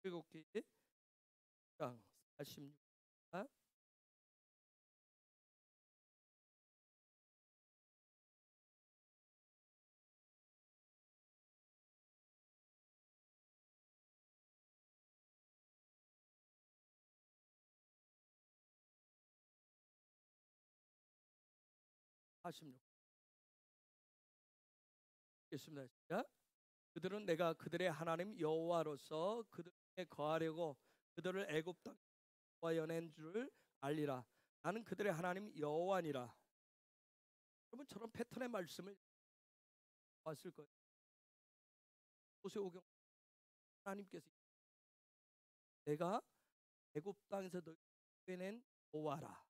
7개 장 46. 읽겠습니다. 시작. 그들은 내가 그들의 하나님 여호와로서 그들에게 거하려고 그들을 애굽 땅에 인도하여 줄을 알리라. 나는 그들의 하나님 여호와니라. 여러분 저런 패턴의 말씀을 봤을 거예요. 호세오경 하나님께서 내가 애굽 땅에서 너희를 낸 여호와라.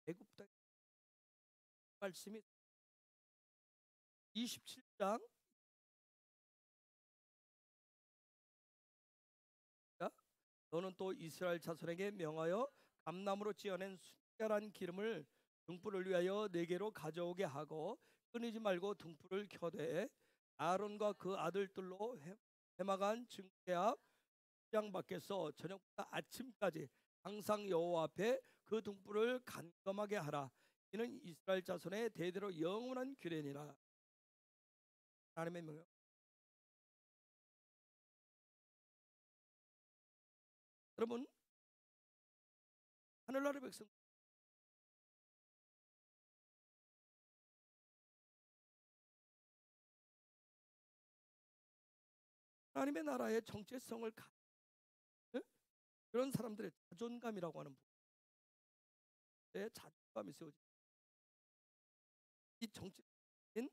애굽 땅 말씀이 27장 너는 또 이스라엘 자손에게 명하여 감나무로 찌어낸 순결한 기름을 등불을 위하여 네게로 가져오게 하고 끊이지 말고 등불을 켜되 아론과 그 아들들로 해마간 증대 앞 장 밖에서 저녁부터 아침까지 항상 여호와 앞에 그 등불을 간검하게 하라. 이는 이스라엘 자손의 대대로 영원한 규례니라. 하나님의 명령. 여러분 하늘나라의 백성 하나님의 나라의 정체성을 그런 사람들의 자존감이라고 하는 부분에 자존감이 세워지. 이 정체인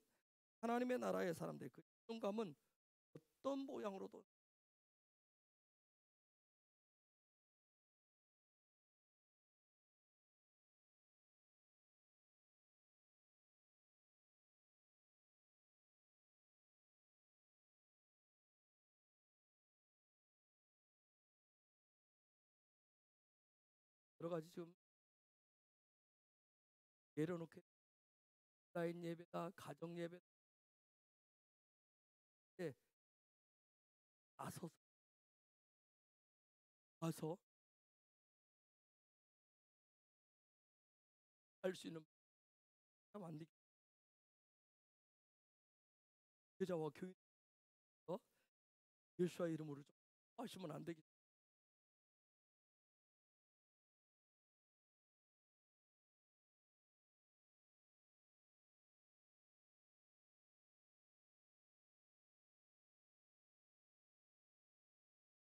하나님의 나라의 사람들 그 자존감은 어떤 모양으로도 여러 가지 지금 내려놓게 라인 예배다 가정 예배 때 와서 할 수 있는 안 되기 여자와 교인 예수와 이름으로 좀 하시면 안 되기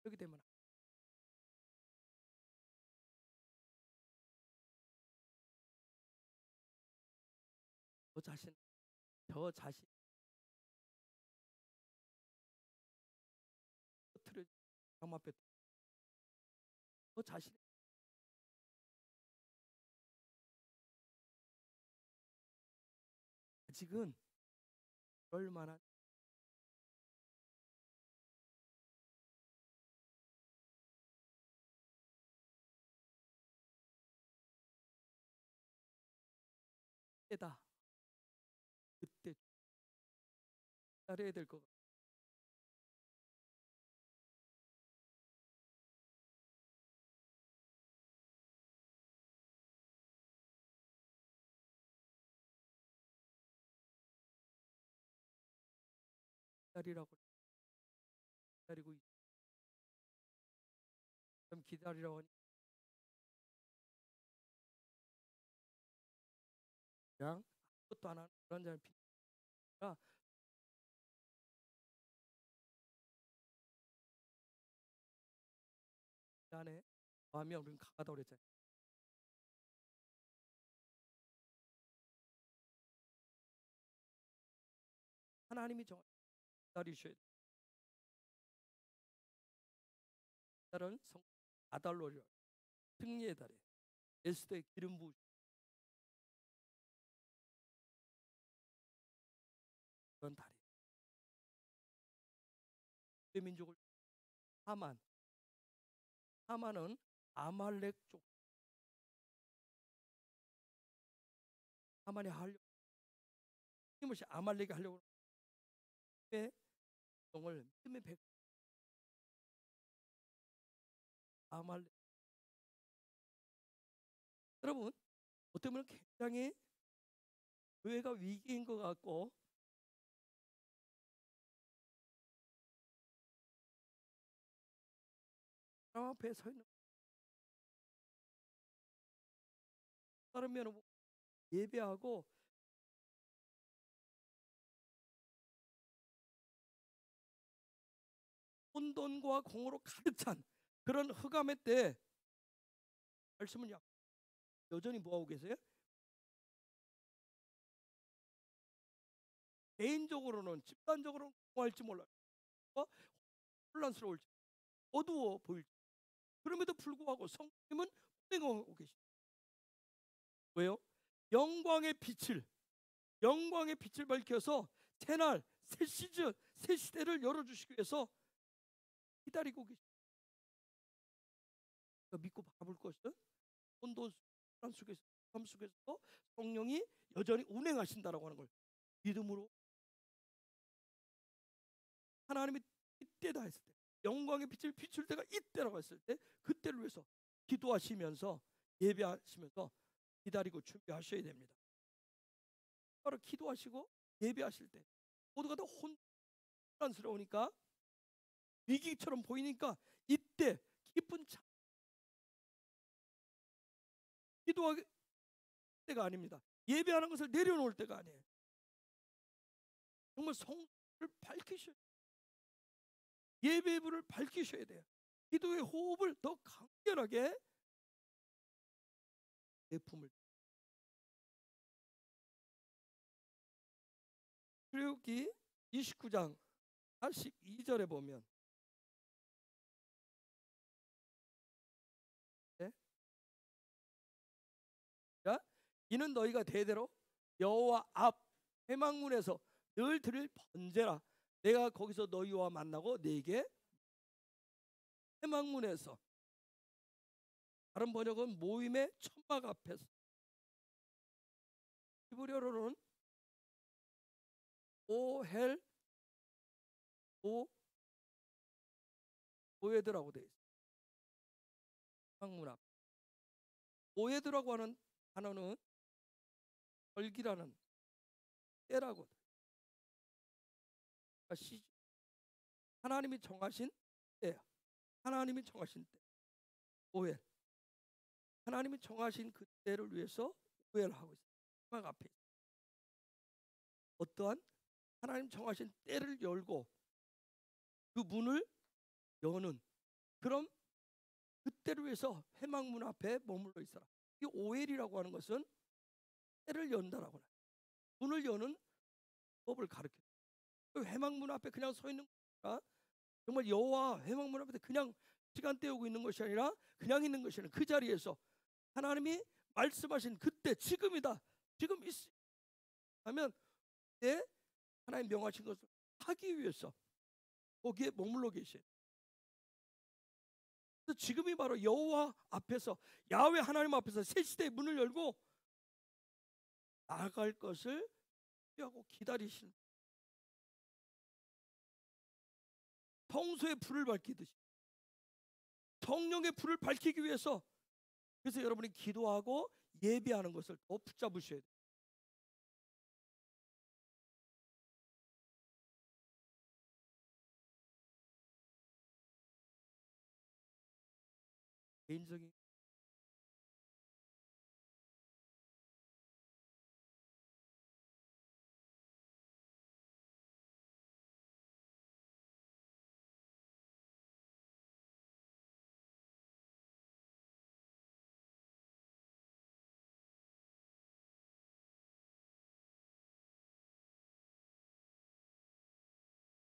그렇게 되면 저 자신 틀을 장 앞에 저 자신 아직은 그럴 만한 때다. 그때 기다려야 될 것 같아요. 기다리라고 기다리고 좀 기다리라고 하니 그냥 아무것도 안 하는 그런 자는 피니까 안에 마음이 우리는 강하다고 그랬잖아요. 하나님이 정말 기다리셔야 돼요. 다른 성 아달로리라 승리의 달에 에스더의 기름 부으신 그런 달이 그 민족을 하만은 아말렉 쪽 하만이 하려고 힘없이 아말렉이 하려고 믿음의 백성을 믿음의 백 아말렉. 여러분, 어떻게 보면 굉장히 교회가 위기인 것 같고 사람 앞에 서 있는 다른 면은 예배하고 혼돈과 공허로 가득 찬 그런 흑암의 때 말씀은 여전히 뭐하고 계세요? 개인적으로는 집단적으로는 공허할지 몰라요. 혼란스러울지 어두워 보일지 그럼에도 불구하고 성령님은 운행하고 계십니다. 왜요? 영광의 빛을 밝혀서 새날 새 시즌 새 시대를 열어주시기 위해서 기다리고 계십니다. 믿고 바라볼 것은 혼돈 속에서 삶 속에서 성령이 여전히 운행하신다라고 하는 걸 믿음으로 하나님이 이때다 했을 때 영광의 빛을 비출 때가 이때라고 했을 때 그때를 위해서 기도하시면서 예배하시면서 기다리고 준비하셔야 됩니다. 바로 기도하시고 예배하실 때 모두가 다 혼란스러우니까 위기처럼 보이니까 이때 기쁜 기도할 때가 아닙니다. 예배하는 것을 내려놓을 때가 아니에요. 정말 성을 밝히셔야 돼요. 예배의 불을 밝히셔야 돼요. 기도의 호흡을 더 강렬하게 내품을. 출애굽기 29장 42절에 보면 네? 자, 이는 너희가 대대로 여호와 앞 회막문에서 늘 드릴 번제라. 내가 거기서 너희와 만나고 네게 회막문에서 다른 번역은 모임의 천막 앞에서 히브리어로는 오헬 오에드라고 되어 있어요. 회막문 앞. 오에드라고 하는 단어는 절기라는 때라고. 하나님이 정하신 때야. 하나님이 정하신 때. 오헬. 하나님이 정하신 그 때를 위해서 오해를 하고 있어요. 천막 앞에 어떠한 하나님 정하신 때를 열고 그 문을 여는 그럼 그때를 위해서 회막문 앞에 머물러 있어라. 이 오헬이라고 하는 것은 때를 연다라고 해요. 문을 여는 법을 가르쳐요. 회막문 앞에 그냥 서 있는 거니까 정말 여호와 회막문 앞에 그냥 시간 때우고 있는 것이 아니라 그냥 있는 것이 아니라 그 자리에서 하나님이 말씀하신 그때 지금이다. 지금 하면 때 하나님 명하신 것을 하기 위해서 거기에 머물러 계셔요. 그래서 지금이 바로 여호와 앞에서 야훼 하나님 앞에서 새 시대의 문을 열고 나갈 것을 하고 기다리시는 성소의 불을 밝히듯이 성령의 불을 밝히기 위해서 그래서 여러분이 기도하고 예배하는 것을 더 붙잡으셔야 돼요. 개인적인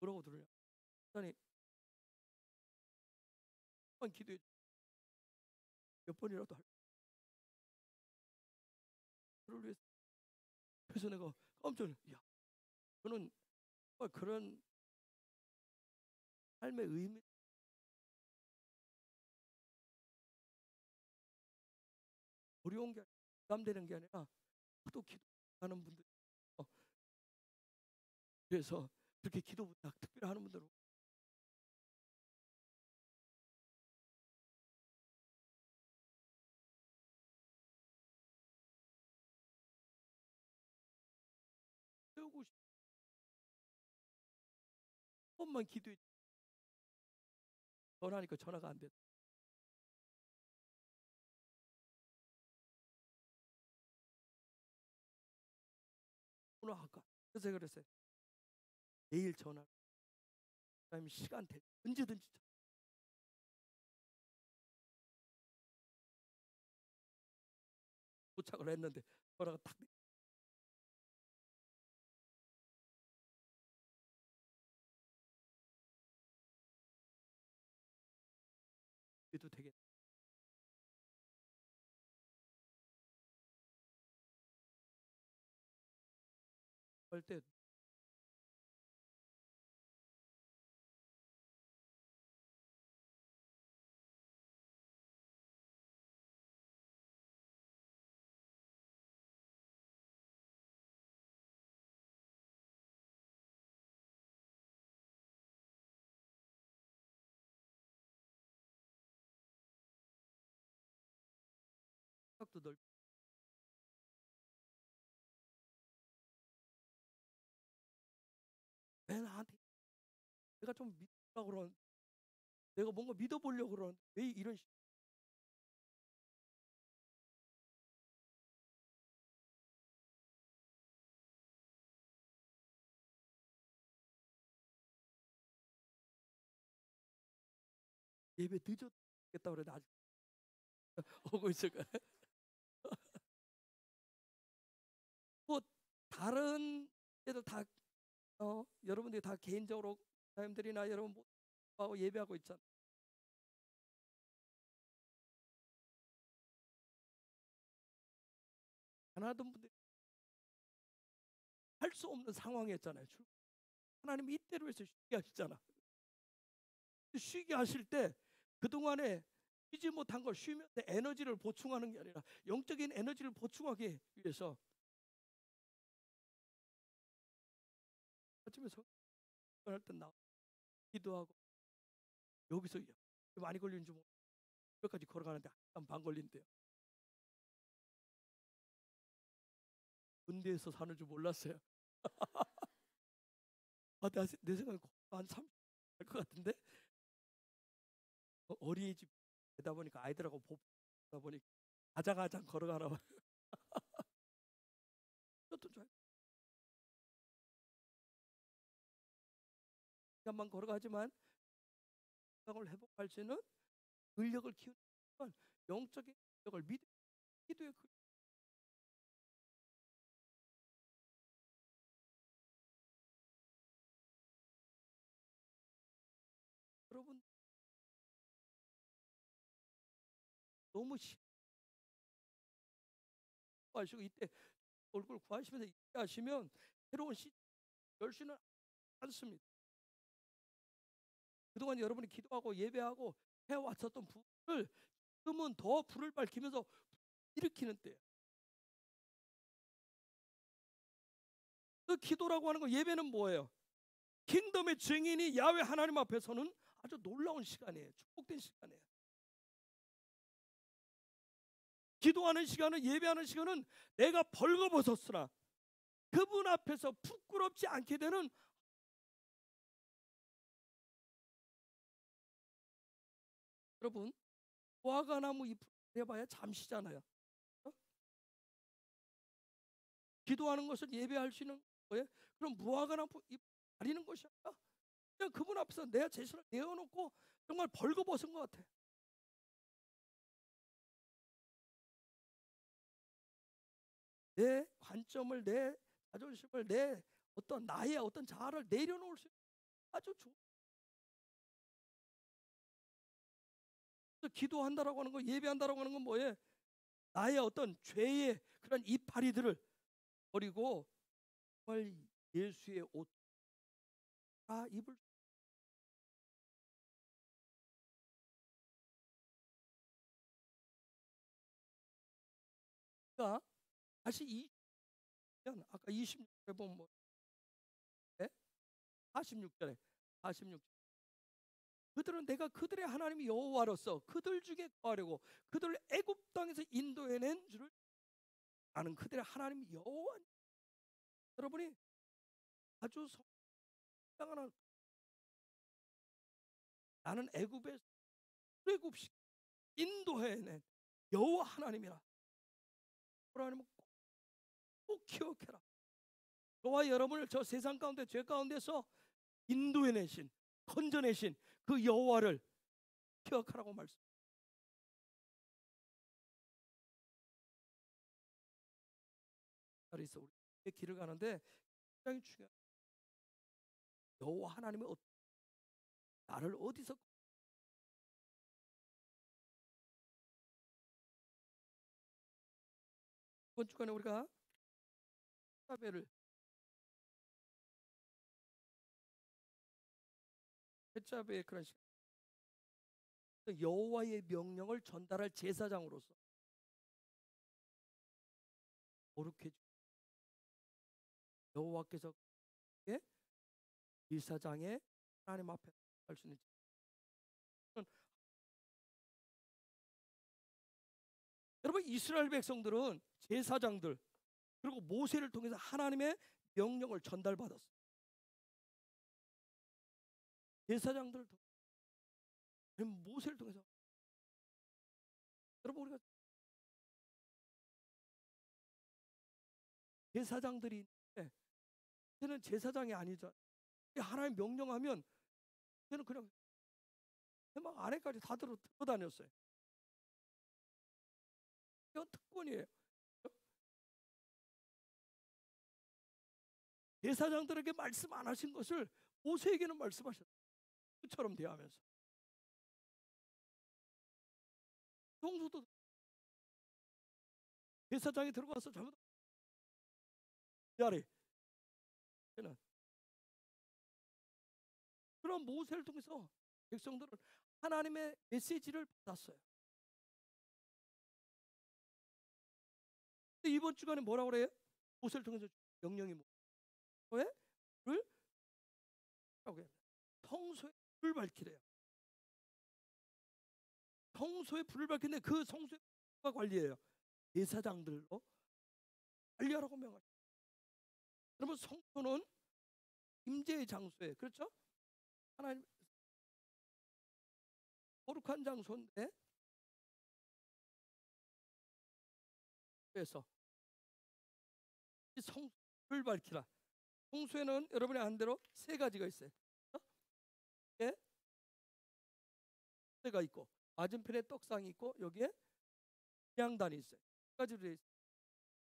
뭐라고 들어요? 아니 한 기도해 몇 번이라도 할 그를 위해서. 그래서 내가 깜짝 야 저는 정말 그런 삶의 의미 어려운 게 부담되는 게 아니라 또 기도하는 분들 그래서 그렇게 기도 부탁 특별히 하는 분들은 채우고 싶은 것만 기도해. 전화하니까 전화가 안 돼. 오늘 할까? 그래서 그랬어요. 내일 전화. 그다음에 시간 될 때 언제든지 도착을 했는데 전화가 딱 해도 되겠다. 그럴 때 생각도 넓. 왜 나한테 내가 좀 믿으려고 그러는, 내가 뭔가 믿어보려고 그러는데 왜 이런 예배 늦었겠다 그래. 아직 오고 있을 거야. 뭐 다른 애들 다 여러분들이 다 개인적으로 사람들이나 여러분 하고 예배하고 있잖아. 가난하던 분들이 할 수 없는 상황이었잖아요. 하나님 이때로 해서 쉬게 하시잖아. 쉬게 하실 때 그동안에 쉬지 못한 걸 쉬면서 에너지를 보충하는 게 아니라 영적인 에너지를 보충하기 위해서 아침에 설교할 때 나 기도하고 여기서 많이 걸리는 줄 여기까지 걸어가는데 1시간 반 걸린대요. 군대에서 사는 줄 몰랐어요. 내 생각에 한 30할 것 같은데 어린이집 되다 보니까 아이들하고 보다 보니까 아장아장 걸어가나 봐요. 그것도 좋아요. 시간만 걸어가지만 건강을 회복할 수 있는 근력을 키우는 건 영적인 능력을 기도의 여러분 너무 하시고 이때 얼굴 구하시면서 하시면 새로운 열수는 않습니다. 그동안 여러분이 기도하고 예배하고 해왔었던 부분을 지금은 더 불을 밝히면서 일으키는 때예요. 그 기도라고 하는 거, 예배는 뭐예요? 킹덤의 증인이 야훼 하나님 앞에서는 아주 놀라운 시간이에요. 축복된 시간이에요. 기도하는 시간은, 예배하는 시간은 내가 벌거벗었으나 그분 앞에서 부끄럽지 않게 되는, 여러분 무화과나무 잎을 해봐야 잠시잖아요. 어? 기도하는 것은 예배할 수 있는 거예요. 그럼 무화과나무 잎 가리는 것이 아니라 그냥 그분 앞에서 내가 제신을 내어놓고 정말 벌거벗은 것 같아. 내 관점을, 내 자존심을, 내 어떤 나의 어떤 자아를 내려놓을 수 있는 아주 좋은. 기도한다라고 하는 거, 예배한다라고 하는 건 뭐예요? 나의 어떤 죄의 그런 이파리들을 버리고 정말 예수의 옷 입을. 그러니까 다시 아까 26절에 보면 뭐 46절에 46절 그들은 내가 그들의 하나님 여호와로서 그들 중에 거하려고 그들을 애굽 땅에서 인도해낸 줄을 나는 그들의 하나님 여호와. 여러분이 아주 성장하는 나는 애굽에서 출애굽시 인도해낸 여호와 하나님이라. 하나님은 꼭 기억해라. 저와 여러분을 저 세상 가운데 죄 가운데서 인도해내신 건져내신 그 여호와를 기억하라고 말씀. 그래서 우리 길을 가는데 굉장히 중요한 여호와 하나님의 나를 어디서 이번 주간에 우리가 벳자베의 그런 시간, 여호와의 명령을 전달할 제사장으로서 거룩해 주 여호와께서 제사장의 하나님 앞에 할 수 있는 여러분 이스라엘 백성들은 제사장들 그리고 모세를 통해서 하나님의 명령을 전달받았어요. 제사장들 모세를 통해서 여러분 우리가 제사장들이 저는 제사장이 아니죠. 하나님 명령하면 저는 그냥 막 안에까지 다 들어다녔어요. 이건 특권이에요. 제사장들에게 말씀 안 하신 것을 모세에게는 말씀하셨어요. 그처럼 대하면서 성소도 제사장이 들어가서 잘못 야래 그런 모세를 통해서 백성들은 하나님의 메시지를 받았어요. 근데 이번 주간에 뭐라고 그래요? 모세를 통해서 명령이 뭐예요? 성소에 불을 밝히래요. 성소에 불을 밝히는데 그 성소에 누가 관리해요? 제사장들로 관리하라고 명하죠. 여러분 성소는 임재의 장소에 그렇죠? 하나님 거룩한 장소인데 그래서 이 성소를 밝히라. 성소에는 여러분이 아는 대로 세 가지가 있어요. 가 있고 맞은편에 떡상이 있고 여기에 양단이 있어요. 세 가지로 되어 있어요.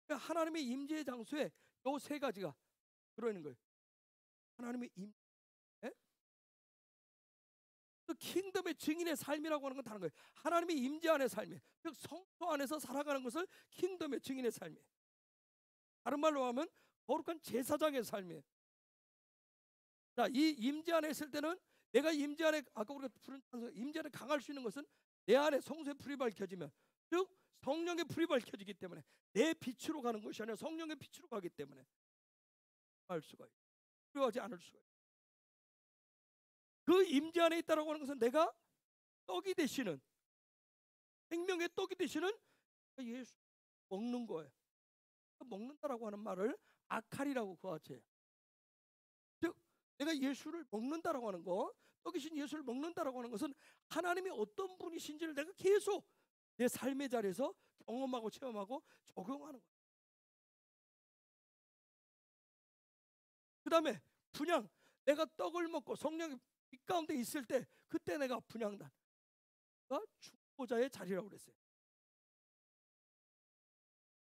그러니까 하나님의 임재의 장소에 요 세 가지가 들어있는 거예요. 하나님의 또 킹덤의 증인의 삶이라고 하는 건 다른 거예요. 하나님의 임재 안의 삶이에요. 즉 성소 안에서 살아가는 것을 킹덤의 증인의 삶이에요. 다른 말로 하면 거룩한 제사장의 삶이에요. 자, 이 임재 안에 있을 때는 내가 임재 안에 아까 우리가 부른 임재 안에 강할 수 있는 것은 내 안에 성소의 불이 밝혀지면 즉 성령의 불이 밝혀지기 때문에 내 빛으로 가는 것이 아니라 성령의 빛으로 가기 때문에 알 수가 있어요. 필요하지 않을 수가 있어요. 그 임재 안에 있다라고 하는 것은 내가 떡이 되시는 생명의 떡이 되시는 예수 먹는 거예요. 먹는다라고 하는 말을 아칼이라고 그어쳐요. 즉 내가 예수를 먹는다라고 하는 거, 떡이신 예수를 먹는다라고 하는 것은 하나님이 어떤 분이신지를 내가 계속 내 삶의 자리에서 경험하고 체험하고 적용하는 거예요. 그 다음에 분향, 내가 떡을 먹고 성령의 빛 가운데 있을 때 그때 내가 분향단 중보자의 자리라고 그랬어요.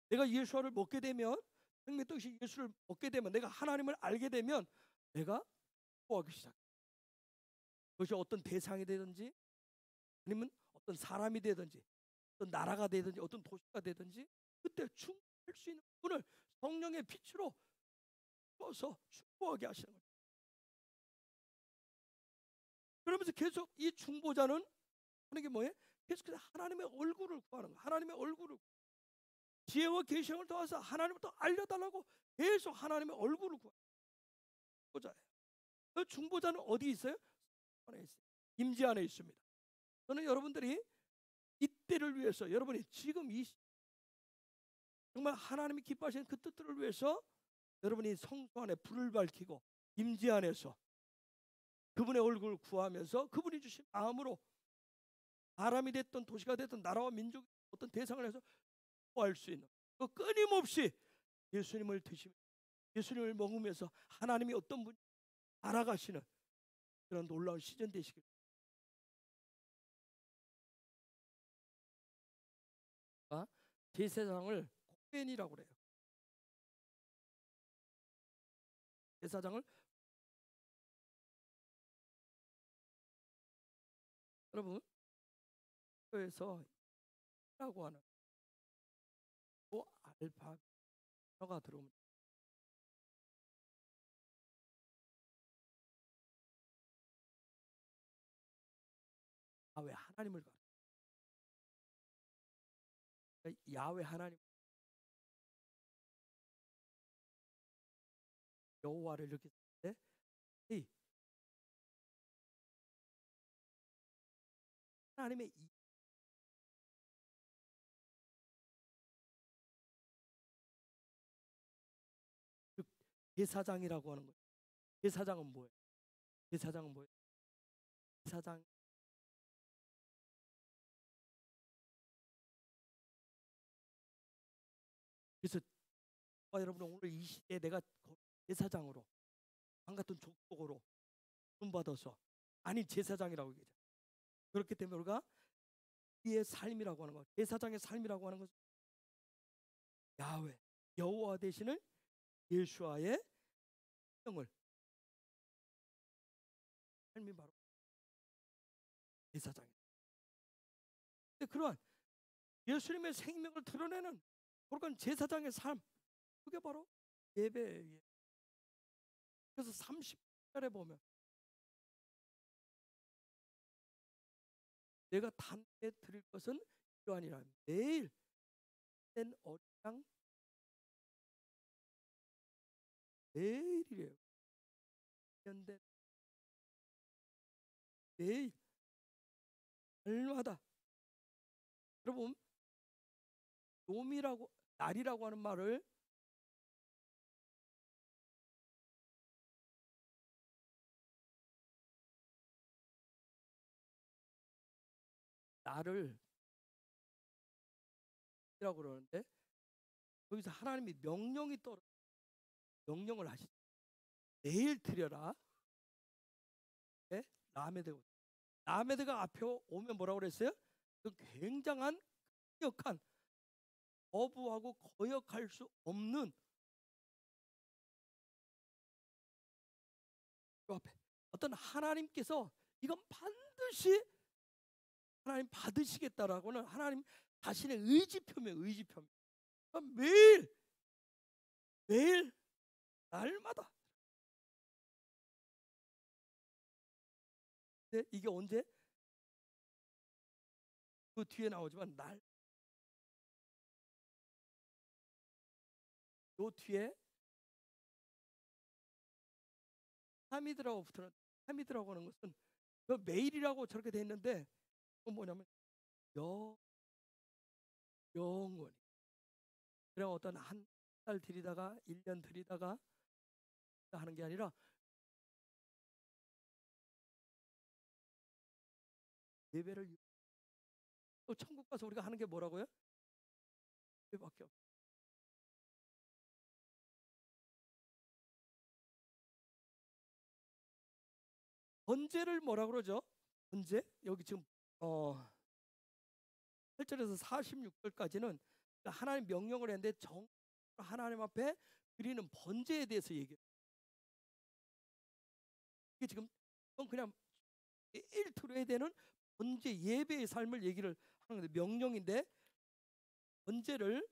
내가 예수를 먹게 되면 생명의 떡이신 예수를 먹게 되면 내가 하나님을 알게 되면 내가 구하기 시작해요. 그것이 어떤 대상이 되든지 아니면 어떤 사람이 되든지 어떤 나라가 되든지 어떤 도시가 되든지 그때 충분할 수 있는 분을 성령의 빛으로 떠서 충분하게 하시는 거예요. 그러면서 계속 이 중보자는 하는 게 뭐예요? 계속해서 하나님의 얼굴을 구하는 거예요. 하나님의 얼굴을 지혜와 계시를 도와서 하나님을 더 알려달라고 계속 하나님의 얼굴을 구하는 중보자예요. 그 중보자는 어디 있어요? 안에 있어요. 임재 안에 있습니다. 저는 여러분들이 이때를 위해서 여러분이 지금 이 정말 하나님이 기뻐하시는 그 뜻들을 위해서 여러분이 성소 안에 불을 밝히고 임재 안에서 그분의 얼굴을 구하면서 그분이 주신 마음으로 사람이 됐든 도시가 됐든 나라와 민족 어떤 대상을 해서 구할 수 있는 그 끊임없이 예수님을 드시며 예수님을 먹으면서 하나님이 어떤 분이 알아가시는 그런 놀라운 시즌 되시길. 제사장을 코벤이라고 그래요. 제사장을 여러분 교회에서 라고 하는 또 알파가 들어오면 야외 하나님을 야외 하나님 여호와를 이렇게 때 하나님의 제사장이라고 하는 거예요. 제사장은 뭐예요? 제사장은 뭐예요? 제사장 그래서 여러분 오늘 이 시대에 내가 제사장으로 방 같은 족속으로 받아서 아니 제사장이라고 얘기하죠. 그렇기 때문에 우리가 이의 삶이라고 하는 것, 제사장의 삶이라고 하는 것은 야훼 여호와 되시는 예수와의 생명을 삶이 바로 제사장이에요. 그러한 예수님의 생명을 드러내는 그런 제사장의 삶, 그게 바로 예배예요. 그래서 30절에 보면 내가 단에 드릴 것은 이러하니라. 매일 된 어린 양 매일이래요. 현대 매일 날마다. 여러분 놈이라고 날이라고 하는 말을 나를 이라고 그러는데 여기서 하나님이 명령이 떨어 명령을 하시죠. 내일 드려라. 네? 라메드가 라메드가 앞에 오면 뭐라고 그랬어요? 그 굉장한 강력한 거부하고 거역할 수 없는 그 앞에 어떤 하나님께서 이건 반드시 하나님 받으시겠다라고는 하나님 자신의 의지 표명, 의지 표명. 매일 매일 날마다. 근데 이게 언제? 그 뒤에 나오지만 요 뒤에 하미드라고 붙는 하미드라고 하는 것은 그 매일이라고 저렇게 돼 있는데 그건 뭐냐면 영원히. 그냥 어떤 한 달 들이다가 1년 들이다가 하는 게 아니라 예배를 또 천국 가서 우리가 하는 게 뭐라고요? 예배밖에 없어요. 번제를 뭐라 그러죠? 번제? 여기 지금 8절에서 46절까지는 하나님 명령을 했는데 하나님 앞에 드리는 번제에 대해서 얘기해요. 이게 지금 그냥 매일 드려야 되는 번제 예배의 삶을 얘기를 하는 건데 명령인데 번제를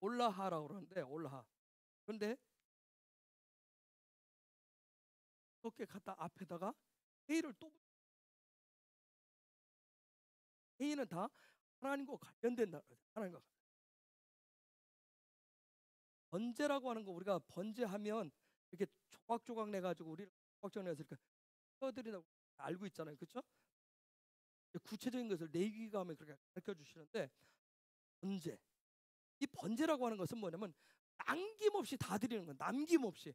올라하라고 그러는데 올라하. 그런데 그렇게 갖다 앞에다가 회의를 또 회의는 다 하나님과 관련된다. 하나님과 번제라고 하는 거 우리가 번제하면 이렇게 조각조각 내 가지고 우리 조각조각 내서 이렇게 떠들이라고 알고 있잖아요, 그렇죠? 구체적인 것을 레위기가 하면 그렇게 가르쳐 주시는데 번제 이 번제라고 하는 것은 뭐냐면 남김없이 다 드리는 거야. 남김없이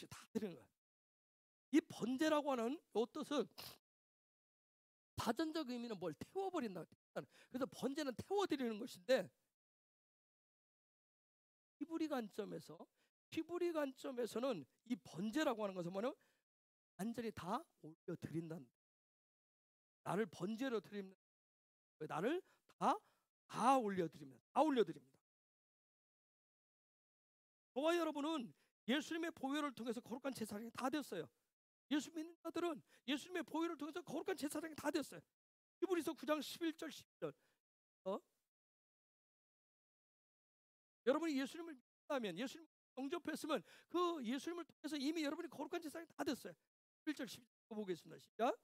다 드리는 거야. 이 번제라고 하는 이 뜻은 사전적 의미는 뭘 태워버린다. 그래서 번제는 태워드리는 것인데, 히브리 관점에서는 이 번제라고 하는 것은 뭐냐면 완전히 다 올려드린다는, 나를 번제로 드립니다. 나를 다 올려드립니다. 다 올려드립니다. 저와 여러분은 예수님의 보혈을 통해서 거룩한 제사장이 다 됐어요. 예수 믿는 자들은 예수님의 보혈을 통해서 거룩한 제사장이 다 됐어요. 히브리서 9장 11절 12절. 여러분이 예수님을 믿다면, 예수님을 영접했으면 그 예수님을 통해서 이미 여러분이 거룩한 제사장이 다 됐어요. 11절 12절 보겠습니다. 시작.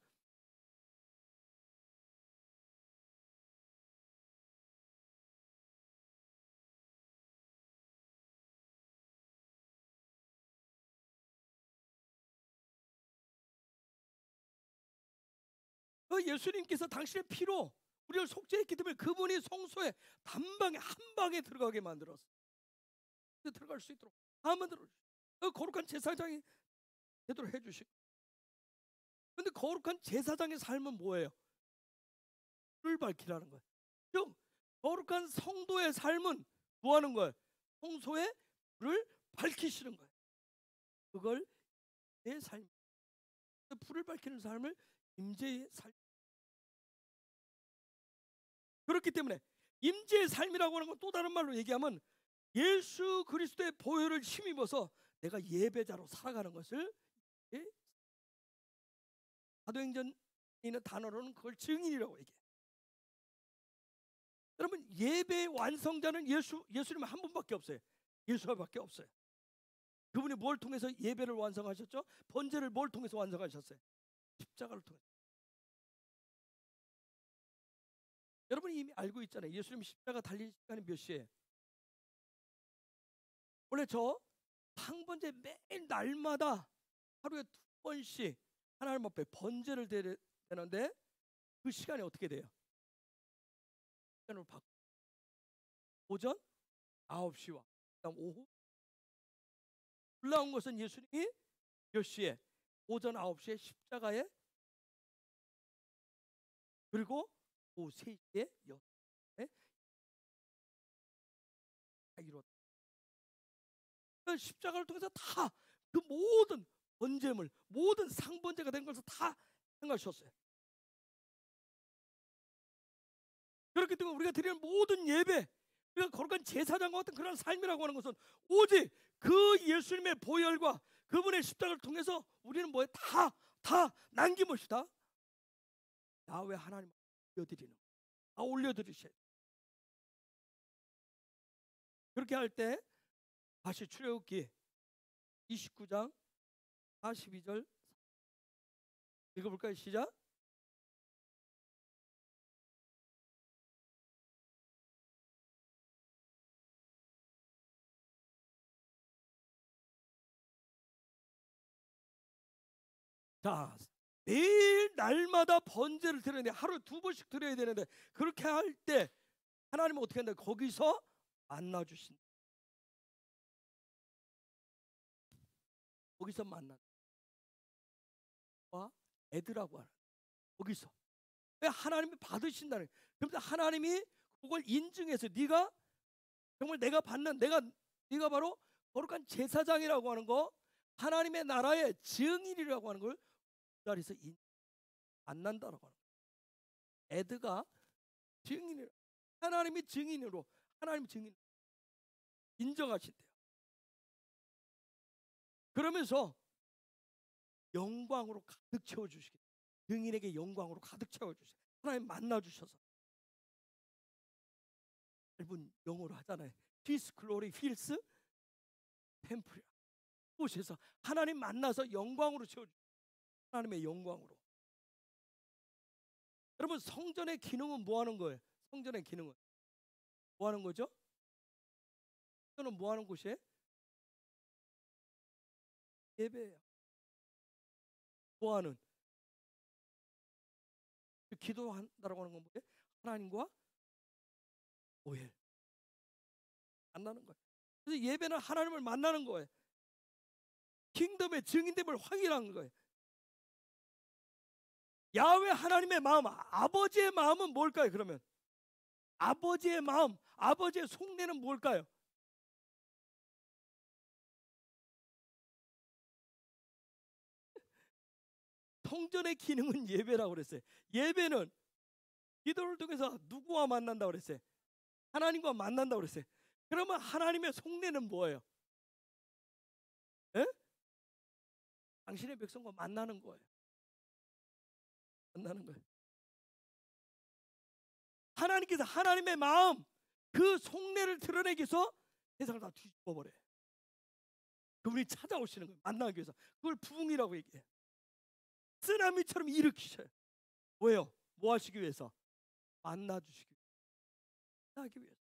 그 예수님께서 당신의 피로 우리를 속죄했기 때문에 그분이 성소에 단방에 한 방에 들어가게 만들었어요. 들어갈 수 있도록 다 만들어. 그 거룩한 제사장이 되도록 해주시고. 그런데 거룩한 제사장의 삶은 뭐예요? 불을 밝히라는 거예요. 즉 거룩한 성도의 삶은 뭐 하는 거예요? 성소에 불을 밝히시는 거예요. 그걸 내 삶, 불을 밝히는 삶을 임재의 삶. 그렇기 때문에 임재의 삶이라고 하는 건 또 다른 말로 얘기하면 예수 그리스도의 보혈을 힘입어서 내가 예배자로 살아가는 것을, 사도행전에 있는 단어로는 그걸 증인이라고 얘기해요. 여러분, 예배의 완성자는 예수님 한 분밖에 없어요. 예수님밖에 없어요. 그분이 뭘 통해서 예배를 완성하셨죠? 번제를 뭘 통해서 완성하셨어요? 십자가를 통해서. 여러분이 이미 알고 있잖아요. 예수님 십자가 달린 시간이 몇 시에? 원래 저 상번제 매일 날마다 하루에 2번씩 하나님 앞에 번제를 되는데 그 시간이 어떻게 돼요? 시간으로 바꿔. 오전 9시와 그다음 오후. 놀라운 것은 예수님이 몇 시에? 오전 9시에 십자가에, 그리고 오후 3시에 이뤘다. 십자가를 통해서 다 그 모든 번제물, 모든 상번제가 된 것을 다 행하셨어요. 그렇기 때문에 우리가 드리는 모든 예배, 우리가 거룩한 제사장과 같은 그런 삶이라고 하는 것은 오직 그 예수님의 보혈과 그분의 십자가를 통해서 우리는 뭐에 다 남김없이 다 야훼 하나님 올려드리는, 다 올려드리셔야 돼요. 그렇게 할 때 다시 출애굽기 29장 42절 읽어볼까요? 시작. 자, 매일 날마다 번제를 드려야 돼. 하루에 2번씩 드려야 되는데 그렇게 할 때 하나님은 어떻게 한다? 거기서 만나주신다. 거기서 만나. 애들하고 하는 거기서. 왜 하나님이 받으신다는 거예요. 그런데 하나님이 그걸 인증해서 네가 정말 내가 받는, 네가 바로 거룩한 제사장이라고 하는 거, 하나님의 나라의 증인이라고 하는 걸 그 자리에서 만난다라고 하는 거예요. 애드가 증인이라, 하나님이 증인으로, 하나님 증인 인정하신대요. 그러면서 영광으로 가득 채워주시게, 증인에게 영광으로 가득 채워주시게, 하나님 만나주셔서. 짧은 영어로 하잖아요. His glory fills temple. 곳에서 하나님 만나서 영광으로 채워주시고, 하나님의 영광으로. 여러분, 성전의 기능은 뭐 하는 거예요? 성전의 기능은 뭐 하는 거죠? 성전은 뭐 하는 곳이에요? 예배예요. 뭐 하는? 기도한다라고 하는 건 뭐예요? 하나님과 5일 만나는 거예요. 그래서 예배는 하나님을 만나는 거예요. 킹덤의 증인됨을 확인하는 거예요. 야훼 하나님의 마음, 아버지의 마음은 뭘까요? 그러면 아버지의 마음, 아버지의 속내는 뭘까요? 성전의 기능은 예배라고 그랬어요. 예배는 기도를 통해서 누구와 만난다고 그랬어요? 하나님과 만난다고 그랬어요. 그러면 하나님의 속내는 뭐예요? 에? 당신의 백성과 만나는 거예요. 만나는 거예요. 하나님께서 하나님의 마음, 그 속내를 드러내기 위해서 세상을 다 뒤집어버려요. 그분이 찾아오시는 거예요. 만나기 위해서. 그걸 부흥이라고 얘기해요. 쓰나미처럼 일으키셔요. 왜요? 뭐 하시기 위해서? 만나주시기 위해서. 만나기 위해서.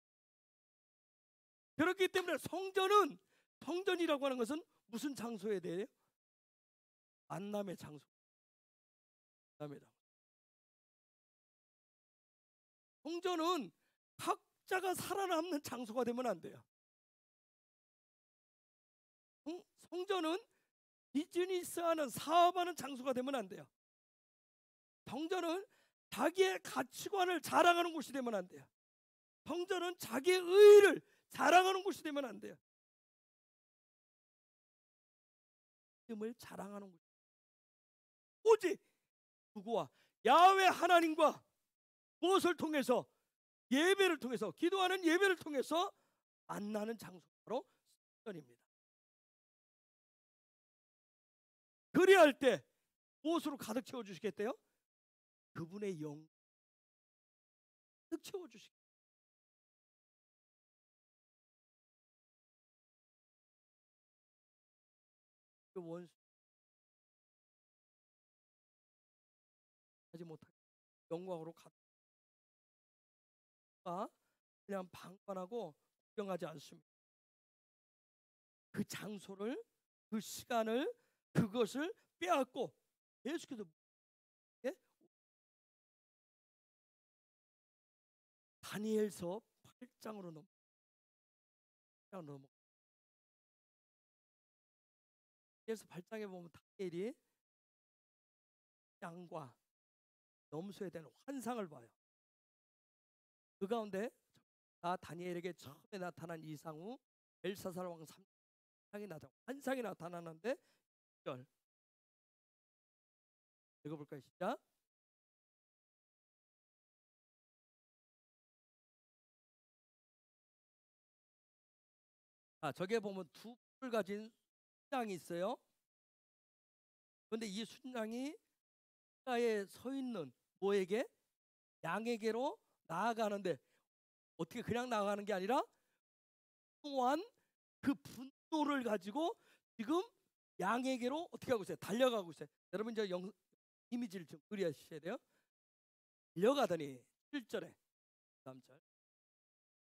그렇기 때문에 성전이라고 하는 것은 무슨 장소에 대해요? 만남의 장소. 만남의 장소. 성전은 각자가 살아남는 장소가 되면 안 돼요. 성전은 비즈니스하는 사업하는 장소가 되면 안 돼요. 성전은 자기의 가치관을 자랑하는 곳이 되면 안 돼요. 성전은 자기의 의의를 자랑하는 곳이 되면 안 돼요. 믿음을 자랑하는 곳. 오직 누구와? 야훼 하나님과 무엇을 통해서? 예배를 통해서, 기도하는 예배를 통해서 만나는 장소가 바로 성전입니다. 그리할 때 무엇으로 가득 채워주시겠대요? 그분의 영 가득 채워주시겠대요. 원수 하지 못하게 영광으로 가득 그냥 방관하고 구경하지 않습니다. 그 장소를, 그 시간을, 그것을 빼앗고 예수께서 다니엘서 8장으로 넘어. 그래서 8장에 보면 다니엘이 양과 염소에 대한 환상을 봐요. 그 가운데 다니엘에게 처음에 나타난 이상 후 벨사살 왕 환상이 나타나는데 읽어볼까요? 시작. 저기에 보면 두 뿔을 가진 순양이 있어요. 그런데 이 순양이 가에 서 있는 뭐에게? 양에게로 나아가는데 어떻게 그냥 나아가는 게 아니라 또한 그 분노를 가지고 지금 양에게로 어떻게 하고 있어요? 달려가고 있어요. 여러분 이제 이미지를 좀 그리하셔야 돼요. 달려가더니 7절에 다음 절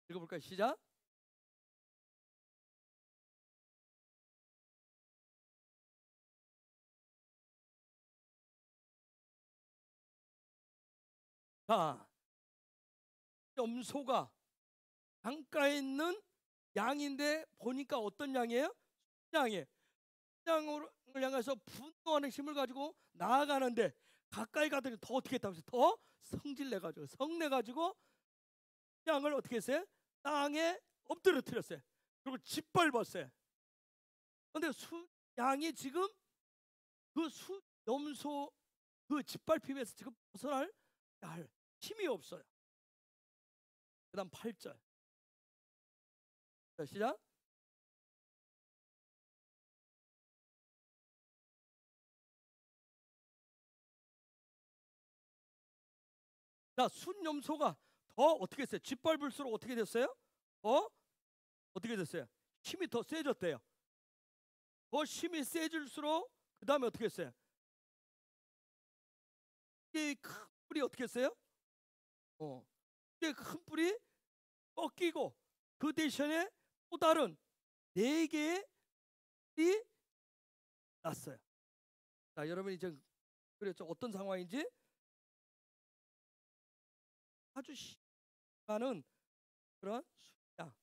읽어볼까요? 시작. 자, 염소가 강가에 있는 양인데 보니까 어떤 양이에요? 순양이에요. 순양을 향해서 분노하는 힘을 가지고 나아가는데 가까이 가더니 더 어떻게 했다면서요? 더 성질내가지고 성내가지고 순양을 어떻게 했어요? 땅에 엎드려뜨렸어요. 그리고 짓밟았어요. 그런데 순양이 지금 그 염소 그 짓밟힘에서 지금 벗어날 힘이 없어요. 그 다음 8절. 자, 시작. 자, 순염소가 더 어떻게 했어요? 짓밟을수록 어떻게 됐어요? 어떻게 됐어요? 힘이 더 세졌대요. 더 힘이 세질수록 그 다음에 어떻게 했어요? 이 큰 뿔이 어떻게 했어요? 이 큰 뿔이 꺾이고 그 대신에 또 다른 4개의 뿔이 났어요. 자, 여러분이 이제 그랬죠? 어떤 상황인지 아주 많은 그런 순양.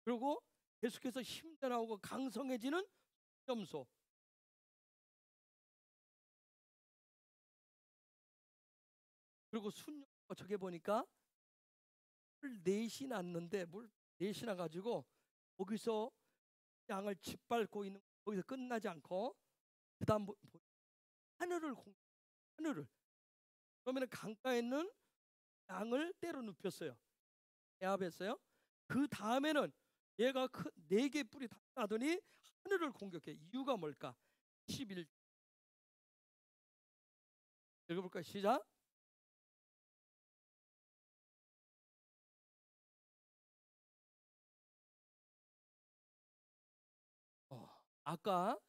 그리고 계속해서 힘들어하고 강성해지는 염소. 그리고 순염소 저게 보니까 물 넷이 났는데 물 넷이 나가지고 거기서 양을 짓밟고 있는 거기서 끝나지 않고 그다음 하늘을 하늘을 그러면 강가에 있는 양을 때려 눕혔어요. 배합했어요. 그 다음에는 얘가 네 개 뿔이 다 나더니 하늘을 공격해. 이유가 뭘까? 11 읽어볼까요? 시작. 아까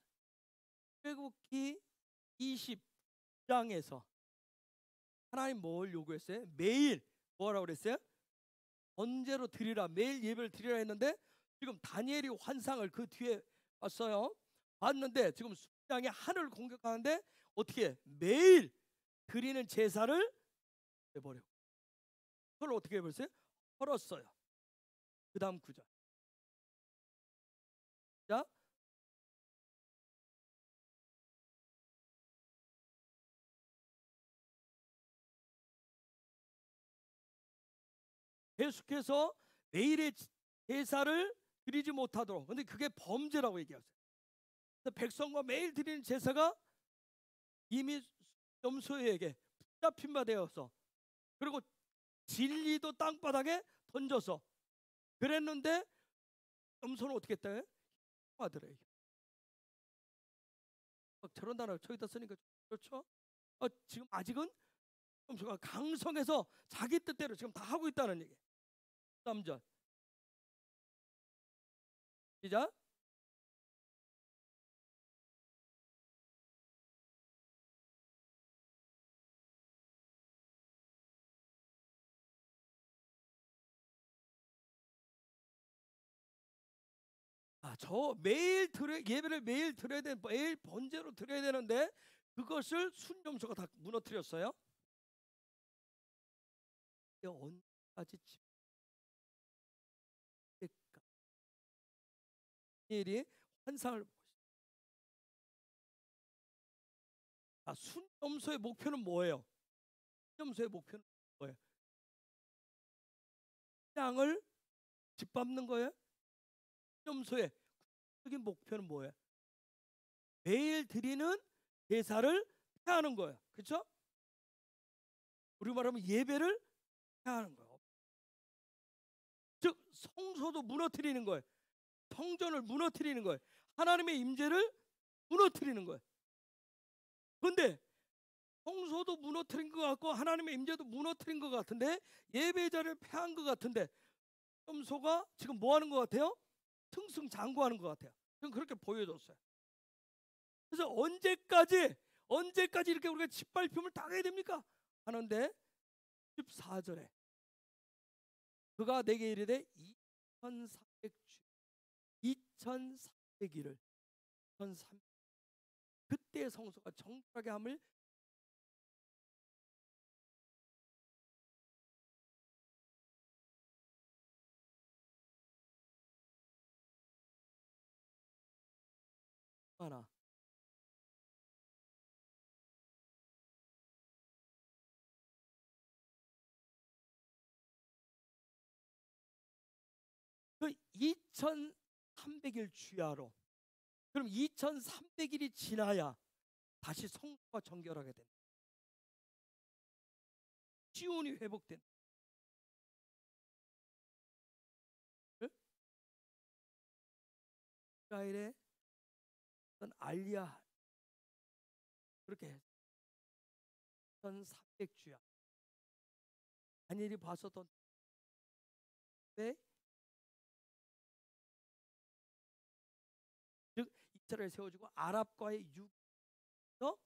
출애굽기 20장에서 하나님 뭘 요구했어요? 매일 뭐라고 그랬어요? 번제로 드리라. 매일 예배를 드리라 했는데 지금 다니엘이 환상을 그 뒤에 봤어요. 봤는데 지금 순장이 하늘을 공격하는데 어떻게 해? 매일 드리는 제사를 해버려. 그걸 어떻게 해버렸어요? 헐었어요. 그 다음 구절. 자, 계속해서 매일의 제사를 드리지 못하도록. 근데 그게 범죄라고 얘기하세요. 백성과 매일 드리는 제사가 이미 염소에게 붙잡힌 바 되어서 그리고 진리도 땅바닥에 던져서 그랬는데 염소는 어떻게 했다? 하더래요. 저런 단어 저기다 쓰니까 그렇죠? 지금 아직은 염소가 강성해서 자기 뜻대로 지금 다 하고 있다는 얘기. 3절 시작. 저 매일 예배를 매일 드려야 되는 매일 번제로 드려야 되는데 그것을 순염소가 다 무너뜨렸어요. 언제까지 집까 일이 환상을 순염소의 목표는 뭐예요? 순염소의 목표는 뭐예요? 양을 짓밟는 거예요? 순염소의 구체적인 목표는 뭐예요? 매일 드리는 제사를 폐하는 거예요. 그렇죠? 우리 말하면 예배를 폐하는 거예요. 즉 성소도 무너뜨리는 거예요. 성전을 무너뜨리는 거예요. 하나님의 임재를 무너뜨리는 거예요. 그런데 성소도 무너뜨린 것 같고 하나님의 임재도 무너뜨린 것 같은데 예배자를 폐한 것 같은데 염소가 지금 뭐 하는 것 같아요? 승승장구하는 것 같아요. 지금 그렇게 보여줬어요. 그래서 언제까지 이렇게 우리가 짓밟힘을 당해야 됩니까? 하는데 14절에 그가 내게 이르되 2300일을 1300 그때 성소가 정결하게 함을 하나 그 2300일 주야로 그럼 2300일이 지나야 다시 성소가 정결하게 된다. 시온이 회복된다. 이스라엘의 어떤 알리야 그렇게 1300주야 다니엘이 봤었던 때 즉 이스라엘 세워지고 아랍과의 육에서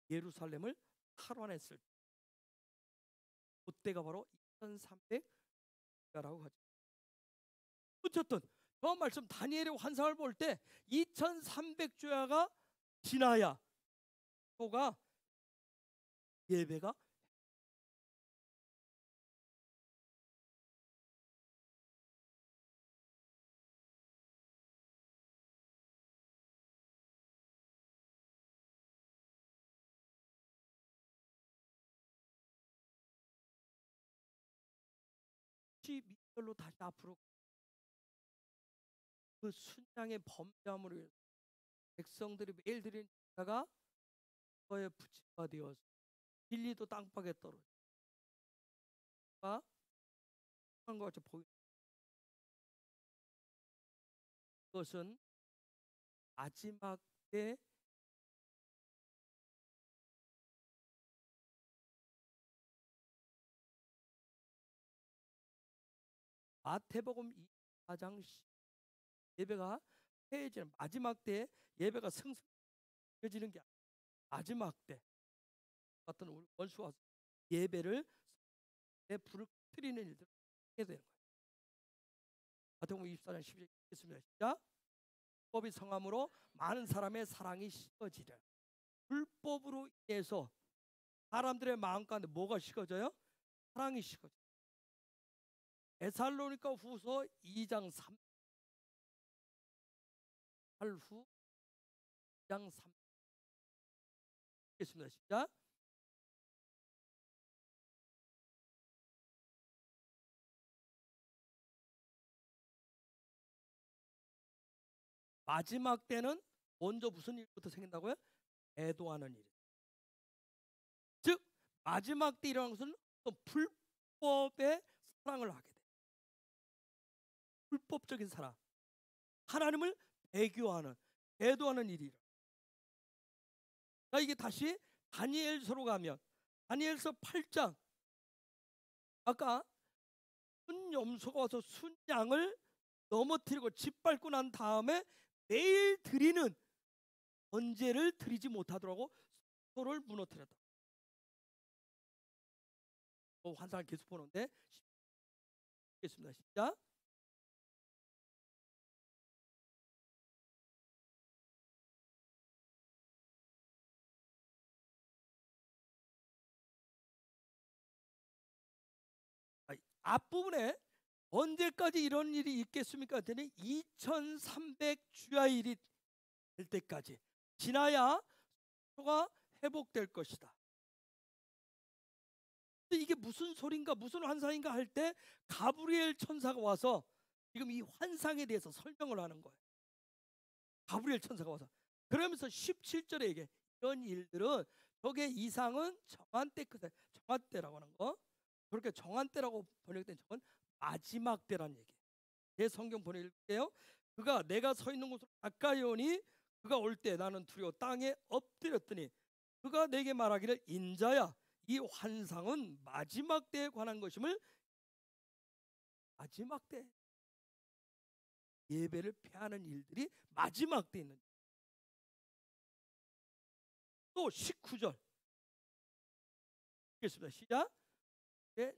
예루살렘을 탈환했을 때 그때가 바로 2300주야라고 하죠. 어쨌든 저 말씀 다니엘의 환상을 볼 때 2300주야가 지나야 또가 예배가 12절로 다시 앞으로 그 순양의 범죄함으로 인해서 백성들이 매일 드리는 제사가 그거에 부침가 되어서 진리도 땅바닥에 떨어지고 한 것 같이 보이. 그것은 마지막 때 마태복음 24장 예배가 해지는 마지막 때 예배가 성성해지는 게 아니라 마지막 때 어떤 우리 원수 와서 예배를 내 불을 꺼뜨리는 일들을 하게 되는 거예요. 마태복음 24장 10절 읽겠습니다. 시작. 불법이 성함으로 많은 사람의 사랑이 식어지려. 불법으로 인해서 사람들의 마음 가운데 뭐가 식어져요? 사랑이 식어져요. 데살로니가 후서 2장 3 후 2장 3 읽겠습니다. 시작. 마지막 때는 먼저 무슨 일부터 생긴다고요? 애도하는 일. 즉 마지막 때 일어나는 것은 또 불법의 사랑을 하게 돼. 불법적인 사랑, 하나님을 배교하는, 애도하는 일이라. 이게 다시 다니엘서로 가면 다니엘서 8장 아까 순염소가 와서 순양을 넘어뜨리고 짓밟고 난 다음에 매일 드리는 번제를 드리지 못하더라고 소를 무너뜨렸다. 환상을 계속 보는데 읽겠습니다. 시작. 앞부분에 언제까지 이런 일이 있겠습니까? 했더니 2300주야일이 될 때까지 지나야 소가 회복될 것이다. 이게 무슨 소린가 무슨 환상인가 할 때 가브리엘 천사가 와서 지금 이 환상에 대해서 설명을 하는 거예요. 가브리엘 천사가 와서 그러면서 17절에 이게 이런 일들은 저게 이상은 정한 때 끝에 정한 때라고 하는 거. 그렇게 정한 때라고 번역된 적은 마지막 때란 얘기예요. 제 성경 번역일게요. 그가 내가 서 있는 곳으로 가까이 오니 그가 올 때 나는 두려워 땅에 엎드렸더니 그가 내게 말하기를 인자야 이 환상은 마지막 때에 관한 것임을. 마지막 때 예배를 폐하는 일들이 마지막 때 있는. 또 19절 읽겠습니다. 시작.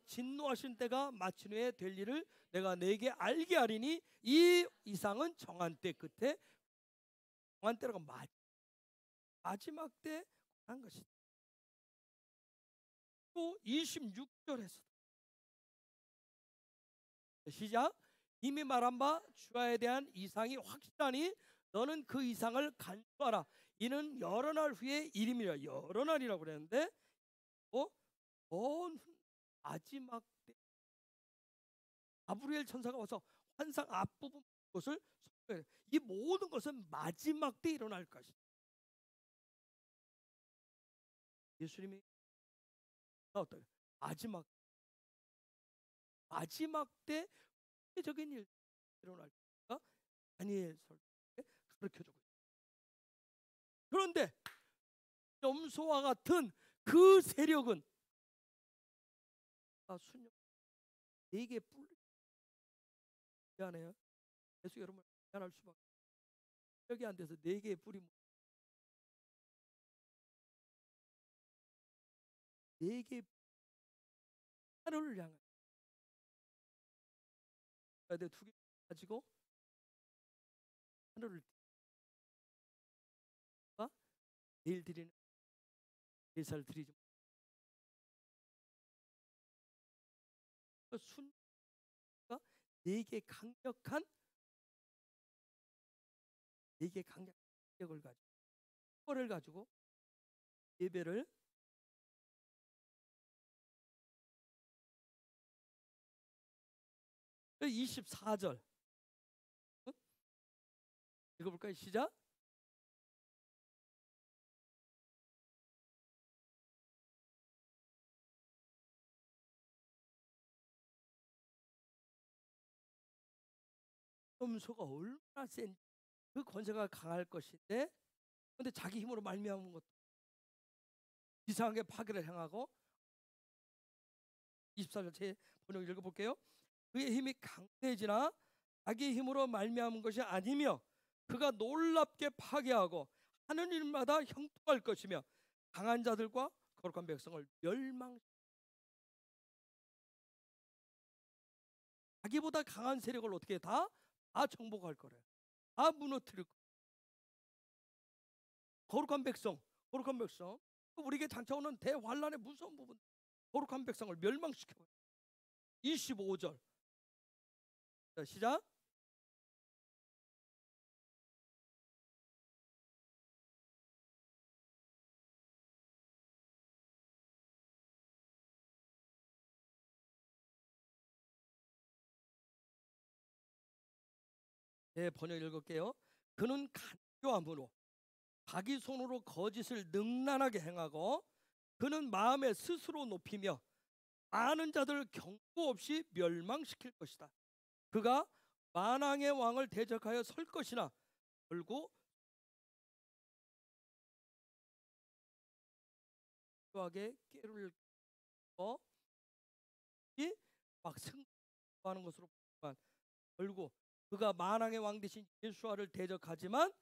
진노하신 때가 마친 후에 될 일을 내가 내게 알게 하리니 이 이상은 정한 때 끝에 정한 때라고 마지막 때 한 것이다. 또 26절에서 시작. 이미 말한 바 주야에 대한 이상이 확실하니 너는 그 이상을 간수하라. 이는 여러 날 후의 일임이라. 여러 날이라고 그랬는데 먼 마지막 때 가브리엘 천사가 와서 환상 앞부분 것을 설명해. 이 모든 것은 마지막 때 일어날 것이다. 예수님이 어떤 마지막 때 세계적인 일 일어날 것이다. 다니엘 설명에 가르쳐주고 있다. 그런데 염소와 같은 그 세력은 순영 4개 뿔 미안해요. 계속 여러분 미안할 수밖에. 여기 안 돼서 4개의 뿔이 4개의 하늘을 향해 내 2개 가지고 하늘을 내일 드리는 제사를 드리지 순가 4개 강력한 4개 강력한 력을 가지고 그거를 가지고 예배를 24절 읽어볼까요? 시작. 염소가 얼마나 센 그 권세가 강할 것인데, 근데 자기 힘으로 말미암은 것도 이상하게 파괴를 행하고. 24절 제 번역 읽어볼게요. 그의 힘이 강해지나 자기 힘으로 말미암은 것이 아니며 그가 놀랍게 파괴하고 하는 일마다 형통할 것이며 강한 자들과 거룩한 백성을 자기보다 강한 세력을 어떻게 다 정복할 거래요. 다 무너뜨릴 거예요. 거룩한 백성 우리에게 장차오는 대환란의 무서운 부분, 거룩한 백성을 멸망시켜요. 25절 시작. 네, 번역 읽을게요. 그는 간교함으로 자기 손으로 거짓을 능란하게 행하고 그는 마음에 스스로 높이며 많은 자들을 경고 없이 멸망시킬 것이다. 그가 만왕의 왕을 대적하여 설 것이나 결국 하게 깨를 거 막 승하는 것으로 보지만 결국 그가 만왕의 왕 대신 예수와를 대적하지만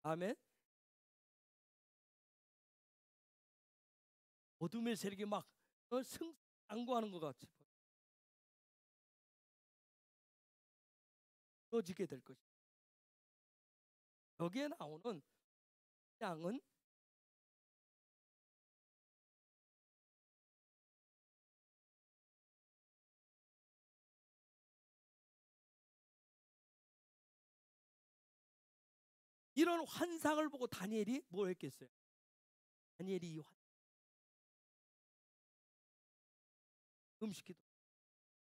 아멘. 어둠의 세력이 막 승상구하는 것 같이 보여지게 될 것이다. 여기에 나오는 양은 이런 환상을 보고 다니엘이 뭐 했겠어요? 다니엘이 이 음식기도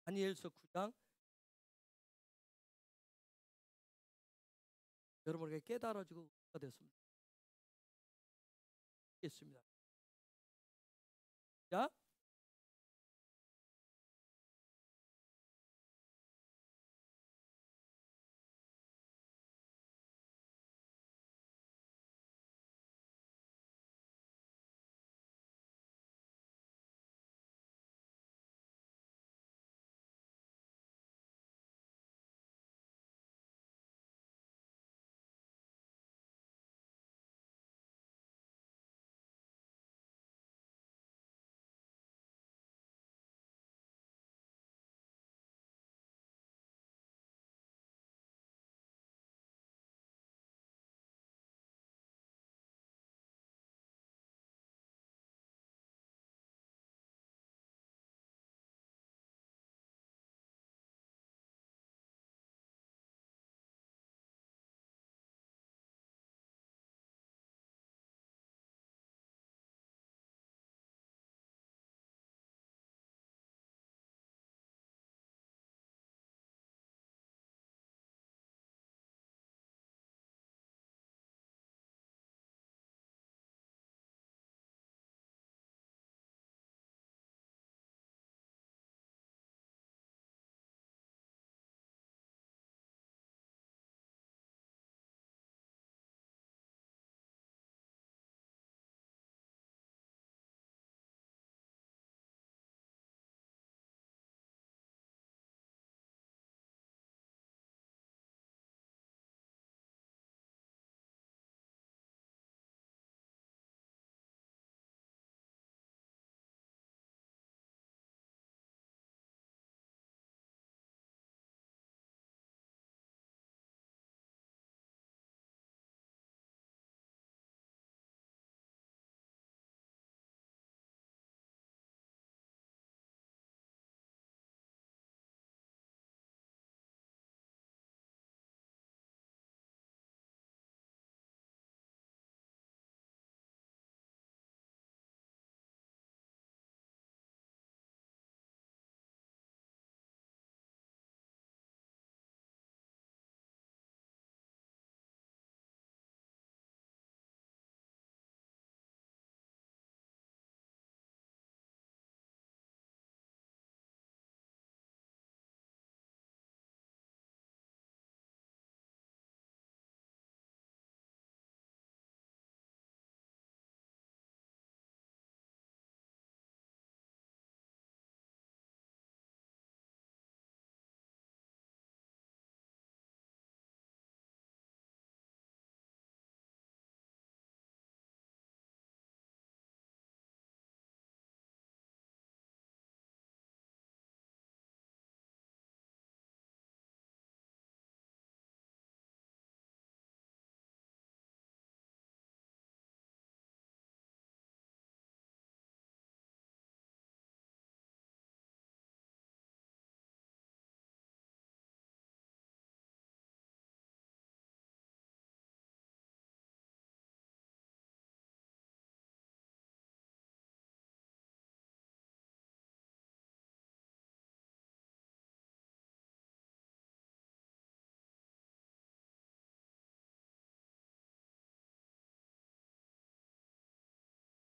다니엘서 9장 여러분에게 깨달아지고 됐습니다. 겠습니다. 자,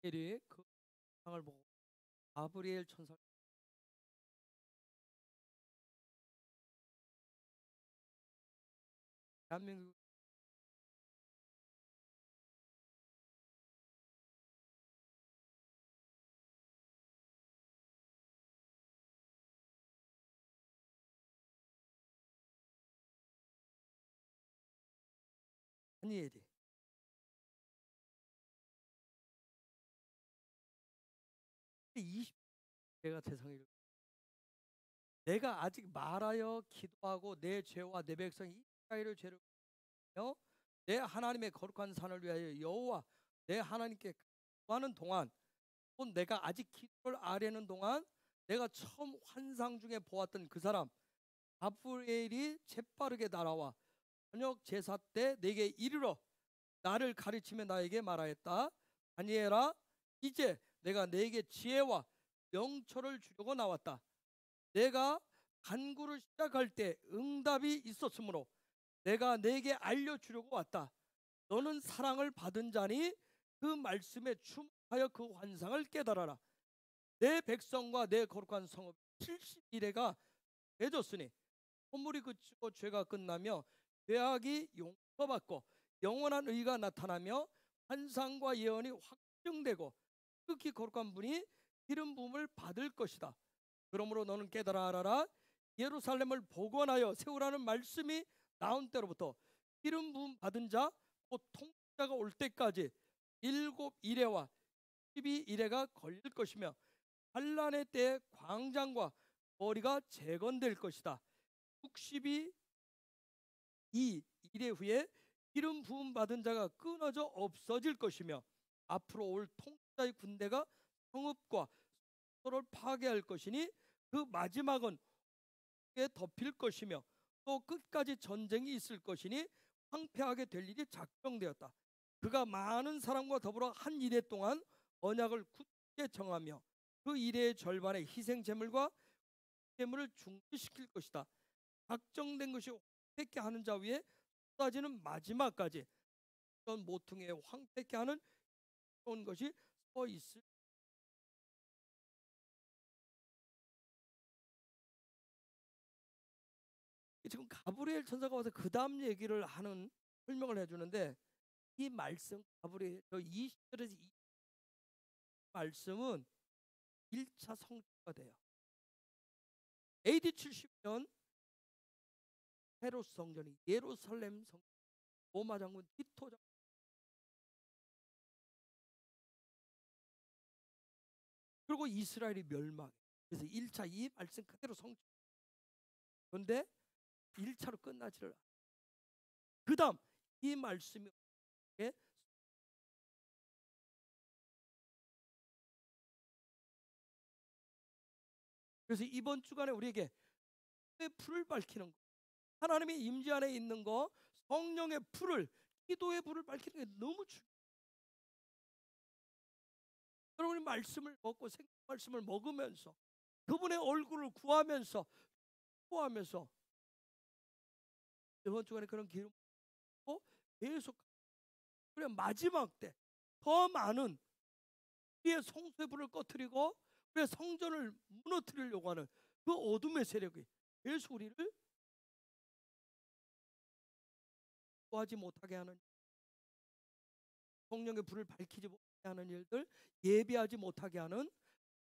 다니엘이 그 상을 보고 가브리엘 천사 대한민국 다니엘이 20대가 세상에 내가 아직 말하여 기도하고 내 죄와 내 백성 이스라엘의 죄를 며 내 하나님의 거룩한 산을 위하여 여호와 내 하나님께 구하는 동안 또 내가 아직 기도를 아뢰는 동안 내가 처음 환상 중에 보았던 그 사람 가브리엘이 재빠르게 날아와 저녁 제사 때 내게 이르러 나를 가르치며 나에게 말하였다. 다니엘아, 이제 내가 내게 지혜와 명철을 주려고 나왔다. 내가 간구를 시작할 때 응답이 있었으므로 내가 내게 알려주려고 왔다. 너는 사랑을 받은 자니 그 말씀에 충하여 그 환상을 깨달아라. 내 백성과 내 거룩한 성읍 70일에가 되졌으니 선물이 그치고 죄가 끝나며 죄악이 용서받고 영원한 의가 나타나며 환상과 예언이 확증되고 극히 거룩한 분이 기름 부음을 받을 것이다. 그러므로 너는 깨달아 알아라. 예루살렘을 복원하여 세우라는 말씀이 나온 때로부터 기름 부음 받은 자 곧 통치자가 올 때까지 7일에와 12일에가 걸릴 것이며 환란의 때에 광장과 거리가 재건될 것이다. 62 일의 후에 기름 부음 받은 자가 끊어져 없어질 것이며 앞으로 올 통치자의 군대가 성읍과 서로를 파괴할 것이니 그 마지막은 에 덮일 것이며 또 끝까지 전쟁이 있을 것이니 황폐하게 될 일이 작정되었다. 그가 많은 사람과 더불어 한 이래 동안 언약을 굳게 정하며 그 이래의 절반의 희생 제물과 제물을 중지시킬 것이다. 작정된 것이 황폐케 하는 자 위에 쏟아지는 마지막까지 어떤 모퉁이에 황폐케 하는 그런 것이 서 있을. 지금 가브리엘 천사가 와서 그 다음 얘기를 하는 설명을 해주는데 이 말씀 가브리엘 20절에서 이 말씀은 1차 성취가 돼요. AD 70년 헤롯 성전이 예루살렘 성 로마 장군 티토 장군 그리고 이스라엘이 멸망. 그래서 1차 이 말씀 그대로 성취. 그런데 1차로 끝나지를 않아요. 그 다음 이 말씀이 그래서 이번 주간에 우리에게 불을 밝히는 거, 하나님의 임재 안에 있는 거, 성령의 불을, 기도의 불을 밝히는 게 너무 중요해요. 여러분이 말씀을 먹고 생명 말씀을 먹으면서 그분의 얼굴을 구하면서 이번 주간에 그런 기름 계속 그래 마지막 때 더 많은 우리의 성소의 불을 꺼뜨리고 우리의 성전을 무너뜨리려고 하는 그 어둠의 세력이 계속 우리를 구하지 못하게 하는, 성령의 불을 밝히지 못하게 하는 일들, 예배하지 못하게 하는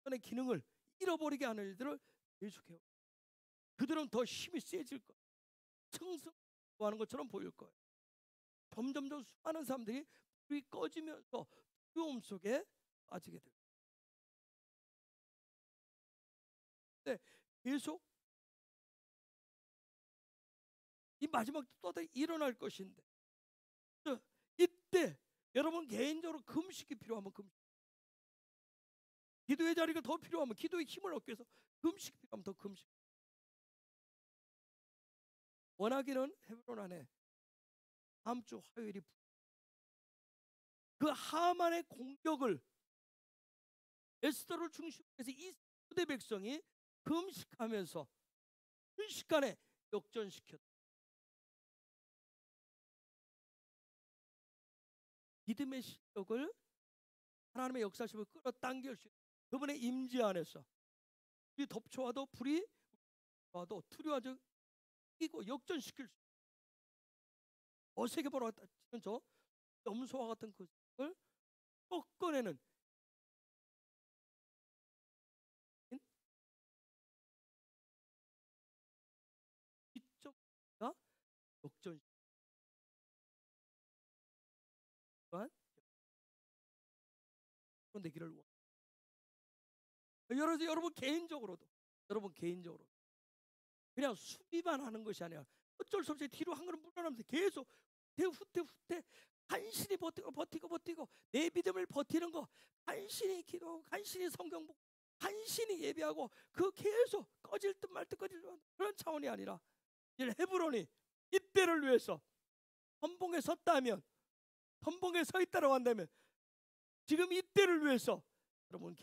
그의 기능을 잃어버리게 하는 일들을 계속해요. 그들은 더 힘이 세질 거예요. 승승하는 것처럼 보일 거예요. 점점 더 수많은 사람들이 불이 꺼지면서 두려움 속에 빠지게 돼요. 근데 계속 이 마지막 또 일어날 것인데 이때 여러분 개인적으로 금식이 필요하면 금식, 기도의 자리가 더 필요하면 기도의 힘을 얻기 위해서 금식이 필요하면 더 금식. 원하기는 헤브론 안에 다음 주 화요일이 그 하만의 공격을 에스더를 중심으로 해서 이스라엘 백성이 금식하면서 순식간에 역전시켰다. 믿음의 실력을 하나님의 역사심을 끌어당길 수 있는 그분의 임재 안에서 불이 덮쳐와도 불이 와도 두려워하지 이고 역전시킬 수 어색해 보러왔다 치는 저 염소와 같은 그걸 꺾어내는 기적과 역전 또한 되기를 원합니다. 여러분 개인적으로도 그냥 수비만 하는 것이 아니라 어쩔 수 없이 뒤로 한 걸음 물러나면서 계속 후퇴 간신히 버티고 내 믿음을 버티는 거, 간신히 기도하고 간신히 성경 보고 간신히 예배하고 그 계속 꺼질 듯 말 듯 그런 차원이 아니라 이제 헤브론이 이때를 위해서 선봉에 섰다면, 선봉에 서 있다고 한다면 지금 이때를 위해서 여러분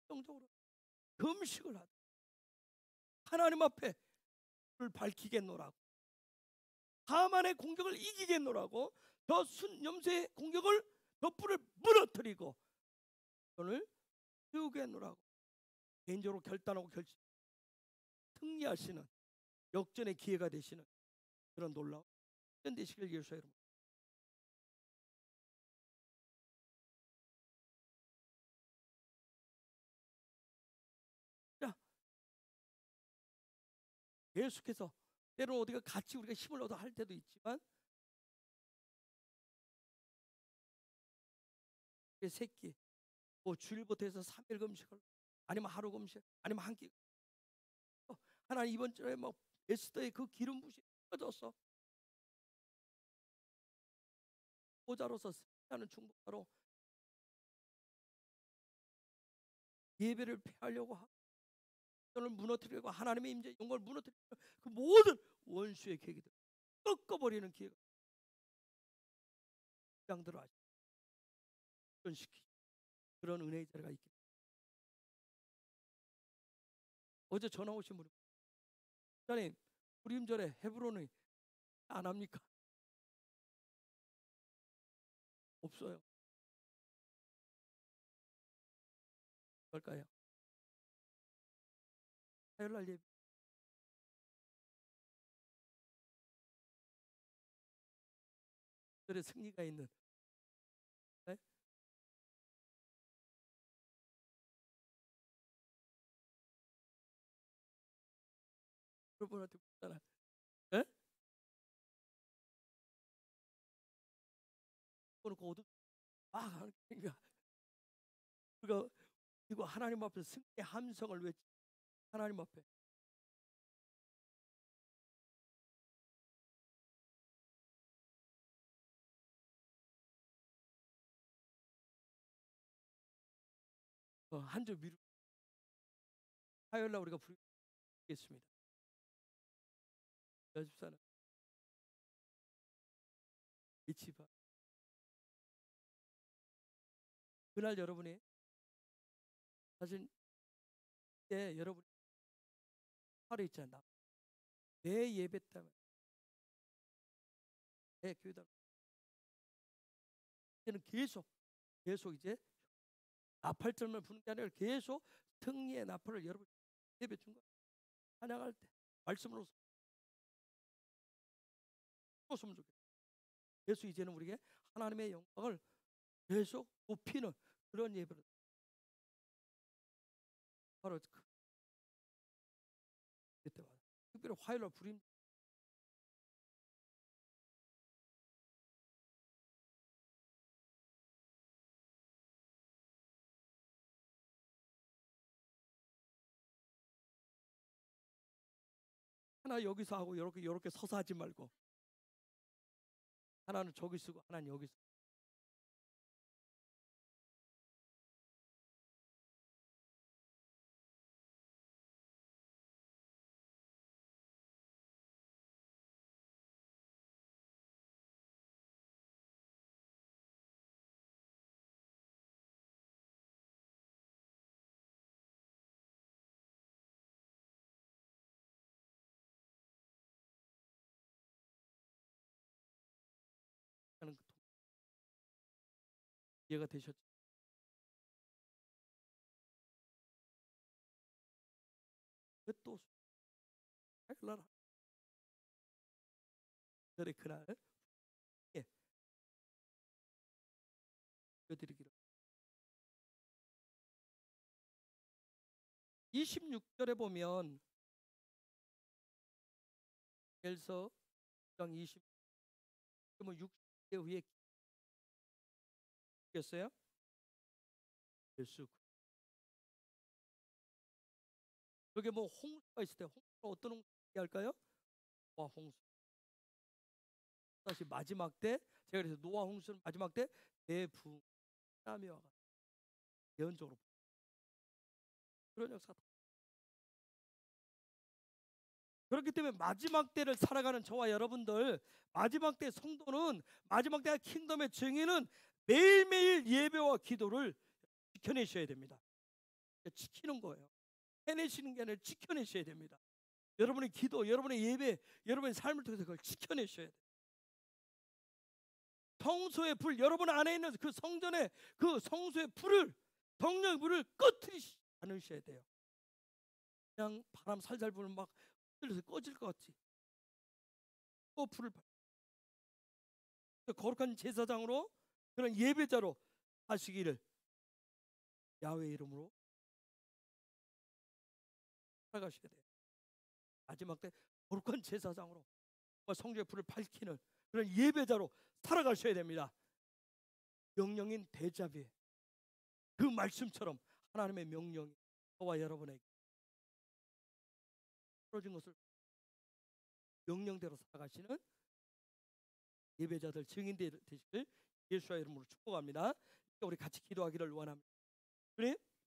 개인적으로 금식을 하다 하나님 앞에 불을 밝히겠노라고, 하만의 공격을 이기겠노라고, 저 순염소의 공격을 저 불을 무너뜨리고 오늘 세우겠노라고 개인적으로 결단하고 승리하시는 역전의 기회가 되시는 그런 놀라운 역전 되시길 예수의 이름으로. 자, 계속해서 때로 어디가 같이 우리가 힘을 얻어 할 때도 있지만 새끼 뭐 주일부터 해서 3일 금식을 아니면 하루 금식 아니면 한 끼. 하나님 이번 주에 뭐 에스더의 그 기름 부심이 터졌어. 보좌로서 승리하는 중보자로 예배를 폐하려고 하고 을 무너뜨리려고 하나님의 임재 영광을 무너뜨리려고 그 모든 원수의 계기들 꺾어버리는 기회가 장들을 아시키 그런 은혜의 자리가 있기. 어제 전화 오신 분이 목사님 불임절에 헤브론이 안 합니까? 없어요. 뭘까요? 화요일날 예배 들의 승리가 있는 네? 여러분한테 묻잖아. 예? 그놓고 어둠 막 하는 거니까 그리고 하나님 앞에 승리의 함성을 외치 하나님 앞에 한 주 미루 화요일날 우리가 부르겠습니다. 연습사는 미치바 그날 여러분이 사실 여러분이 하루 있지 않나 내 예배 때문에 내 교회다 이제는 계속 이제 나팔절만 부는 게 아니라 계속 승리의 나팔을 여러분 예배 준 거예요. 찬양할 때 말씀으로 쏘으면 좋겠어요. 계속 이제는 우리에게 하나님의 영광을 계속 높이는 그런 예배를 바로 그때 특별히 화요일날 부림 하나 여기서 하고 이렇게 서서 하지 말고 하나는 저기 쓰고 하나는 여기 쓰고 하는 이해가 되셨죠? 왜또 하일날 그날 예, 보여드리기를 26절에 보면 엘서 6장 20 뭐 60대 후에 기겠어요? 예수 여기 뭐 홍수가 있을 때 홍수가 어떤 홍수 할까요? 노아 홍수. 다시 마지막 때 제가 그래서 노아 홍수는 마지막 때 대풍하며 예언적으로 그런 역사. 그렇기 때문에 마지막 때를 살아가는 저와 여러분들, 마지막 때 성도는 마지막 때 킹덤의 증인은 매일매일 예배와 기도를 지켜내셔야 됩니다. 지키는 거예요. 해내시는 게 아니라 지켜내셔야 됩니다. 여러분의 기도, 여러분의 예배, 여러분의 삶을 통해서 그걸 지켜내셔야 돼요. 성소의 불, 여러분 안에 있는 그 성전의 그 성소의 불을, 성령의 불을 꺼뜨리지 않으셔야 돼요. 그냥 바람 살살 불면 막 흔들려서 꺼질 것 같지. 또 불을 거룩한 제사장으로 그런 예배자로 하시기를 야훼 이름으로 살아가셔야 돼요. 마지막 때 거룩한 제사장으로 성전의 불을 밝히는 그런 예배자로 살아가셔야 됩니다. 명령인 대자비 그 말씀처럼 하나님의 명령이 저와 여러분에게 풀어진 것을 명령대로 살아가시는 예배자들 증인들 되시길 예수의 이름으로 축복합니다. 우리 같이 기도하기를 원합니다. 주님